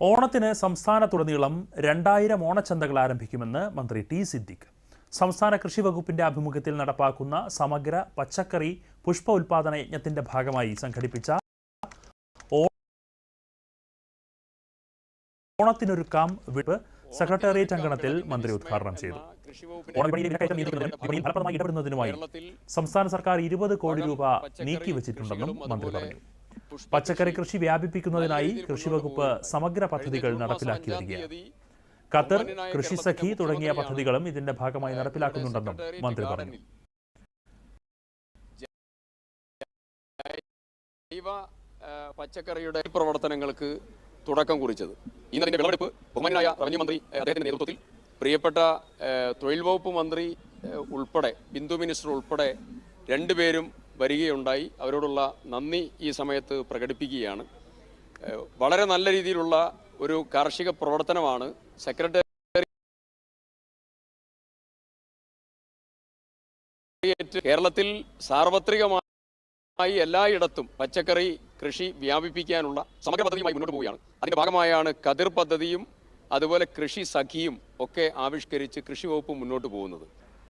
ഓണത്തിന് സംസ്ഥാനത്തുടനീളം 2000 ഓണച്ചന്തകൾ ആരംഭിക്കുമെന്ന് മന്ത്രി ടി സിദ്ദിഖ്. സംസ്ഥാന കൃഷി വകുപ്പിന്റെ ആഭിമുഖ്യത്തിൽ നടപ്പാക്കുന്ന സമഗ്ര പച്ചക്കറി പുഷ്പ ഉൽപാദന യജ്ഞത്തിന്റെ ഭാഗമായി സംഘടിപ്പിച്ച ഓണത്തിനൊരുക്കാം വിപ്പ് സെക്രട്ടേറിയറ്റ് അങ്കണത്തിൽ മന്ത്രി ഉദ്ഘാടനം ചെയ്തു. ഫലപ്രദമായി ഇടപെടുന്നതിനുമായി സംസ്ഥാന സർക്കാർ 20 കോടി രൂപ നീക്കിവച്ചിട്ടുണ്ടെന്നും മന്ത്രി പറഞ്ഞു. പച്ചക്കറി കൃഷി വ്യാപിപ്പിക്കുന്നതിനായി കൃഷിവകുപ്പ് സമഗ്ര പദ്ധതികൾ നടപ്പിലാക്കി വരികയാണ്. ഖത്തർ, കൃഷി സഖി തുടങ്ങിയ പദ്ധതികളും ഇതിന്റെ ഭാഗമായി നടപ്പിലാക്കുന്നുണ്ടെന്നും മന്ത്രി പറഞ്ഞു. പച്ചക്കറിയുടെ പ്രവർത്തനങ്ങൾക്ക് തുടക്കം കുറിച്ചത് ഇന്നതിന്റെ വിളവെടുപ്പ് ബഹുമാനായ റവന്യൂ മന്ത്രി അദ്ദേഹത്തിന്റെ നേതൃത്വത്തിൽ പ്രിയപ്പെട്ട തൊഴിൽ വകുപ്പ് മന്ത്രി ഉൾപ്പെടെ ബിന്ദു മിനിസ്റ്റർ ഉൾപ്പെടെ രണ്ടുപേരും വരികയുണ്ടായി. അവരോടുള്ള നന്ദി ഈ സമയത്ത് പ്രകടിപ്പിക്കുകയാണ്. വളരെ നല്ല രീതിയിലുള്ള ഒരു കാർഷിക പ്രവർത്തനമാണ് സെക്രട്ടേറിയറ്റ് കേരളത്തിൽ സാർവത്രികമായി എല്ലായിടത്തും പച്ചക്കറി കൃഷി വ്യാപിപ്പിക്കാനുള്ള സമഗ്ര പദ്ധതിയുമായി മുന്നോട്ട് പോവുകയാണ്. അതിന്റെ ഭാഗമായാണ് കതിർ പദ്ധതിയും അതുപോലെ കൃഷി സഖിയും ഒക്കെ ആവിഷ്കരിച്ച് കൃഷി വകുപ്പ് മുന്നോട്ട് പോകുന്നത്.